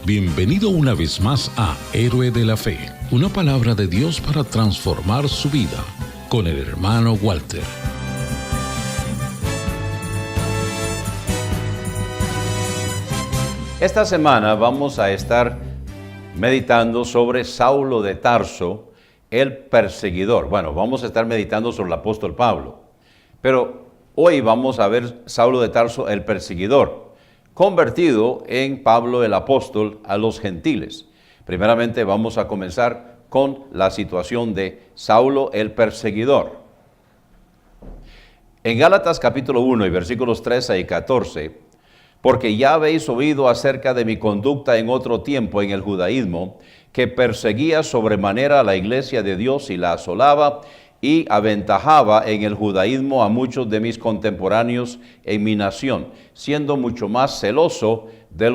Bienvenido una vez más a Héroe de la Fe, una palabra de Dios para transformar su vida, con el hermano Walter. Esta semana vamos a estar meditando sobre Saulo de Tarso, el perseguidor. Bueno, vamos a estar meditando sobre el apóstol Pablo, pero hoy vamos a ver Saulo de Tarso, el perseguidor, convertido en Pablo el apóstol a los gentiles. Primeramente vamos a comenzar con la situación de Saulo el perseguidor. En Gálatas capítulo 1 y versículos 13 y 14, porque ya habéis oído acerca de mi conducta en otro tiempo en el judaísmo, que perseguía sobremanera a la iglesia de Dios y la asolaba, y aventajaba en el judaísmo a muchos de mis contemporáneos en mi nación, siendo mucho más celoso de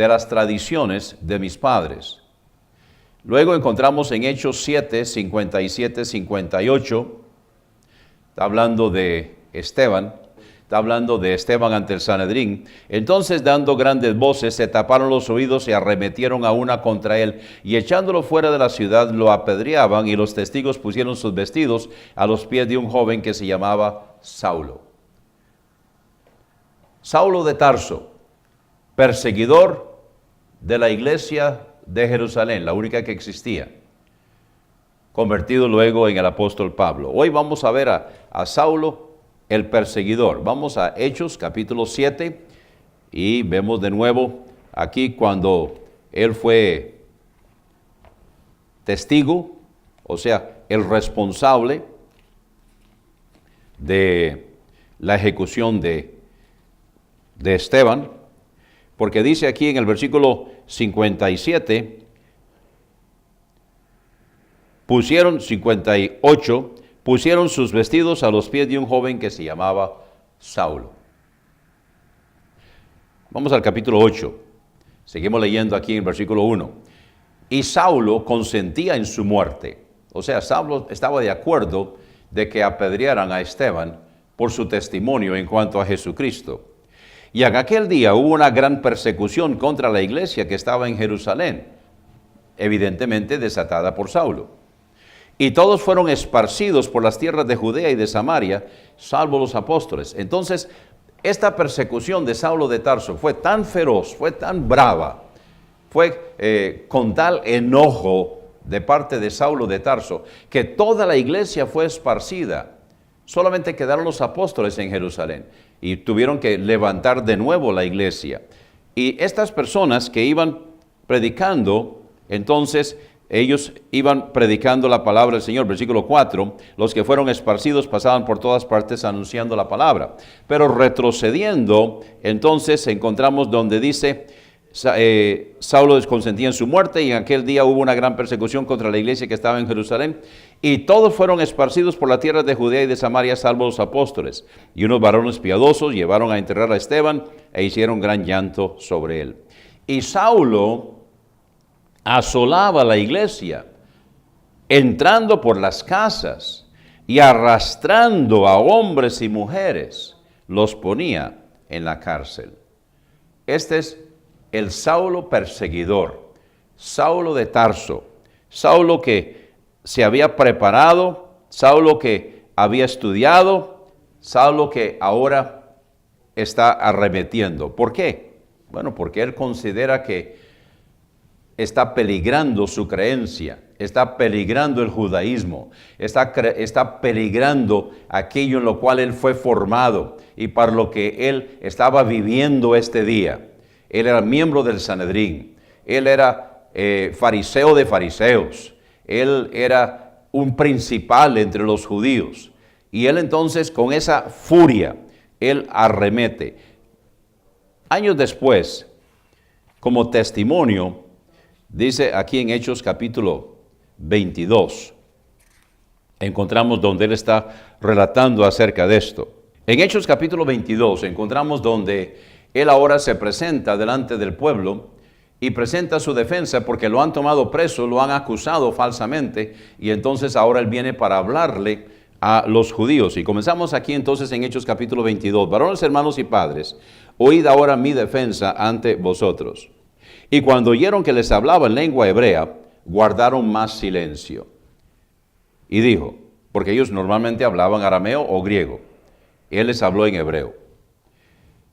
las tradiciones de mis padres. Luego encontramos en Hechos 7, 57, 58, está hablando de Esteban, está hablando de Esteban ante el Sanedrín. Entonces, dando grandes voces, se taparon los oídos y arremetieron a una contra él, y echándolo fuera de la ciudad, lo apedreaban, y los testigos pusieron sus vestidos a los pies de un joven que se llamaba Saulo. Saulo de Tarso, perseguidor de la iglesia de Jerusalén, la única que existía, convertido luego en el apóstol Pablo. Hoy vamos a ver a Saulo el perseguidor. Vamos a Hechos capítulo 7 y vemos de nuevo aquí cuando él fue testigo, o sea, el responsable de la ejecución de Esteban, porque dice aquí en el versículo 57, pusieron 58, pusieron sus vestidos a los pies de un joven que se llamaba Saulo. Vamos al capítulo 8. Seguimos leyendo aquí en el versículo 1. Y Saulo consentía en su muerte. O sea, Saulo estaba de acuerdo de que apedrearan a Esteban por su testimonio en cuanto a Jesucristo. Y en aquel día hubo una gran persecución contra la iglesia que estaba en Jerusalén, evidentemente desatada por Saulo. Y todos fueron esparcidos por las tierras de Judea y de Samaria, salvo los apóstoles. Entonces, esta persecución de Saulo de Tarso fue tan feroz, fue tan brava, fue con tal enojo de parte de Saulo de Tarso, que toda la iglesia fue esparcida. Solamente quedaron los apóstoles en Jerusalén y tuvieron que levantar de nuevo la iglesia. Y estas personas que iban predicando, entonces, ellos iban predicando la palabra del Señor. Versículo 4, los que fueron esparcidos pasaban por todas partes anunciando la palabra. Pero retrocediendo, entonces encontramos donde dice, Saulo desconsentía en su muerte, y en aquel día hubo una gran persecución contra la iglesia que estaba en Jerusalén, y todos fueron esparcidos por la tierra de Judea y de Samaria, salvo los apóstoles. Y unos varones piadosos llevaron a enterrar a Esteban, e hicieron gran llanto sobre él. Y Saulo asolaba la iglesia, entrando por las casas y arrastrando a hombres y mujeres, los ponía en la cárcel. Este es el Saulo perseguidor, Saulo de Tarso, Saulo que se había preparado, Saulo que había estudiado, Saulo que ahora está arremetiendo. ¿Por qué? Bueno, porque él considera que está peligrando su creencia, está peligrando el judaísmo, está peligrando aquello en lo cual él fue formado y para lo que él estaba viviendo este día. Él era miembro del Sanedrín, él era fariseo de fariseos, él era un principal entre los judíos. Y él entonces con esa furia, él arremete. Años después, como testimonio, dice aquí en Hechos capítulo 22, encontramos donde él está relatando acerca de esto. En Hechos capítulo 22 encontramos donde él ahora se presenta delante del pueblo y presenta su defensa porque lo han tomado preso, lo han acusado falsamente, y entonces ahora él viene para hablarle a los judíos. Y comenzamos aquí entonces en Hechos capítulo 22. Varones, hermanos y padres, oíd ahora mi defensa ante vosotros. Y cuando oyeron que les hablaba en lengua hebrea, guardaron más silencio. Y dijo, porque ellos normalmente hablaban arameo o griego, él les habló en hebreo.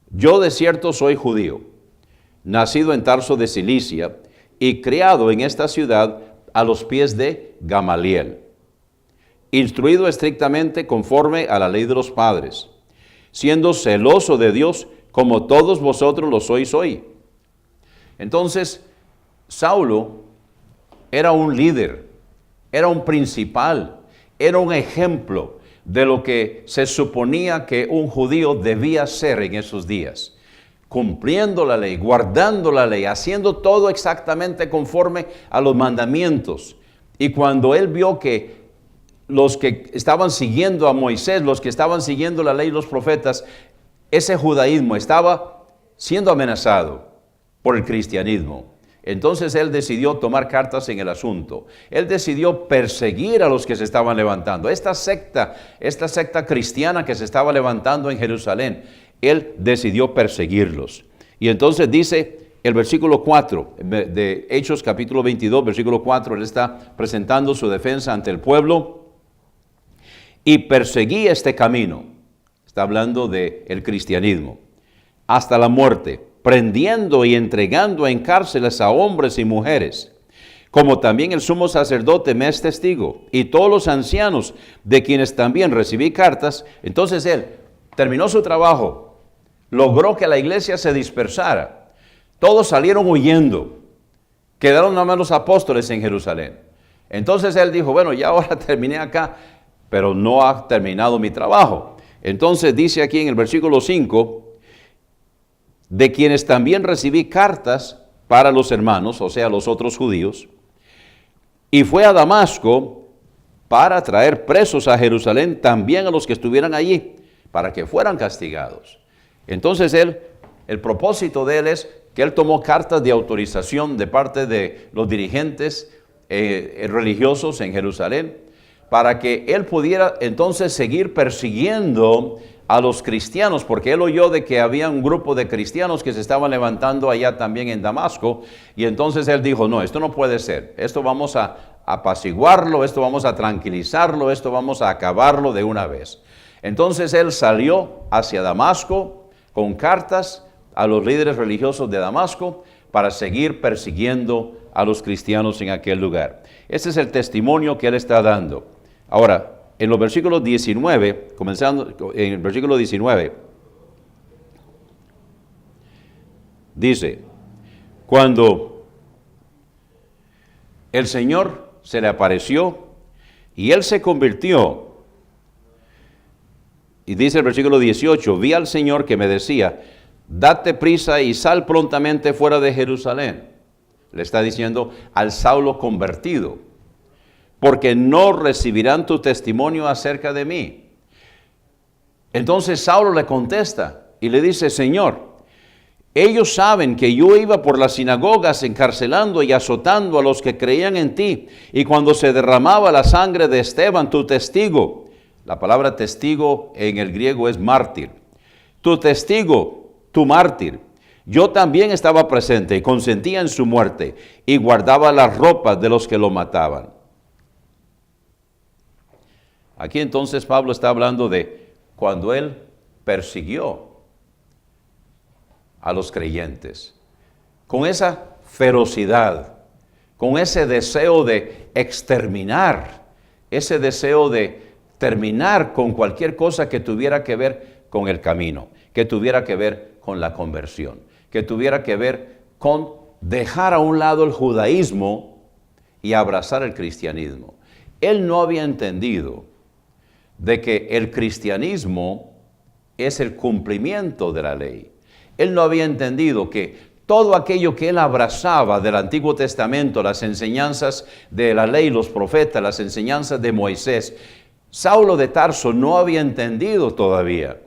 Yo de cierto soy judío, nacido en Tarso de Cilicia y criado en esta ciudad a los pies de Gamaliel, instruido estrictamente conforme a la ley de los padres, siendo celoso de Dios como todos vosotros lo sois hoy. Entonces, Saulo era un líder, era un principal, era un ejemplo de lo que se suponía que un judío debía ser en esos días, cumpliendo la ley, guardando la ley, haciendo todo exactamente conforme a los mandamientos. Y cuando él vio que los que estaban siguiendo a Moisés, los que estaban siguiendo la ley y los profetas, ese judaísmo estaba siendo amenazado por el cristianismo. Entonces él decidió tomar cartas en el asunto. Él decidió perseguir a los que se estaban levantando. Esta secta cristiana que se estaba levantando en Jerusalén, él decidió perseguirlos. Y entonces dice el versículo 4 de Hechos capítulo 22, versículo 4, él está presentando su defensa ante el pueblo. Y perseguí este camino, está hablando del cristianismo, hasta la muerte, prendiendo y entregando en cárceles a hombres y mujeres, como también el sumo sacerdote me es testigo, y todos los ancianos, de quienes también recibí cartas. Entonces él terminó su trabajo, logró que la iglesia se dispersara, todos salieron huyendo, quedaron nada más los apóstoles en Jerusalén. Entonces él dijo, bueno, ya ahora terminé acá, pero no ha terminado mi trabajo. Entonces dice aquí en el versículo 5, de quienes también recibí cartas para los hermanos, o sea, los otros judíos, y fue a Damasco para traer presos a Jerusalén también a los que estuvieran allí, para que fueran castigados. Entonces el propósito de él es que él tomó cartas de autorización de parte de los dirigentes religiosos en Jerusalén, para que él pudiera entonces seguir persiguiendo a los cristianos, porque él oyó de que había un grupo de cristianos que se estaban levantando allá también en Damasco, y entonces él dijo, no, esto no puede ser, esto vamos a apaciguarlo, esto vamos a tranquilizarlo, esto vamos a acabarlo de una vez. Entonces él salió hacia Damasco con cartas a los líderes religiosos de Damasco para seguir persiguiendo a los cristianos en aquel lugar. Este es el testimonio que él está dando. Ahora, en los versículos 19, comenzando en el versículo 19, dice, cuando el Señor se le apareció y él se convirtió, y dice el versículo 18, vi al Señor que me decía, date prisa y sal prontamente fuera de Jerusalén. Le está diciendo al Saulo convertido, porque no recibirán tu testimonio acerca de mí. Entonces Saulo le contesta y le dice, Señor, ellos saben que yo iba por las sinagogas encarcelando y azotando a los que creían en ti, y cuando se derramaba la sangre de Esteban, tu testigo, la palabra testigo en el griego es mártir, tu testigo, tu mártir, yo también estaba presente y consentía en su muerte y guardaba las ropas de los que lo mataban. Aquí entonces Pablo está hablando de cuando él persiguió a los creyentes, con esa ferocidad, con ese deseo de exterminar, ese deseo de terminar con cualquier cosa que tuviera que ver con el camino, que tuviera que ver con la conversión, que tuviera que ver con dejar a un lado el judaísmo y abrazar el cristianismo. Él no había entendido de que el cristianismo es el cumplimiento de la ley. Él no había entendido que todo aquello que él abrazaba del Antiguo Testamento, las enseñanzas de la ley, los profetas, las enseñanzas de Moisés, Saulo de Tarso no había entendido todavía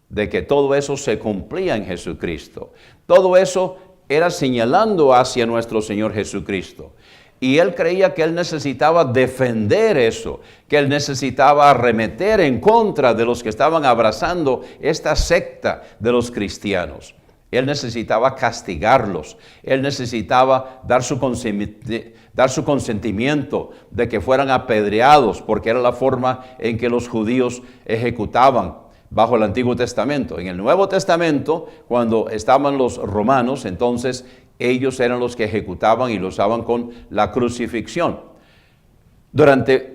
de que todo eso se cumplía en Jesucristo. Todo eso era señalando hacia nuestro Señor Jesucristo. Y él creía que él necesitaba defender eso, que él necesitaba arremeter en contra de los que estaban abrazando esta secta de los cristianos. Él necesitaba castigarlos, él necesitaba dar su consentimiento de que fueran apedreados, porque era la forma en que los judíos ejecutaban bajo el Antiguo Testamento. En el Nuevo Testamento, cuando estaban los romanos, entonces ellos eran los que ejecutaban y lo usaban con la crucifixión. Durante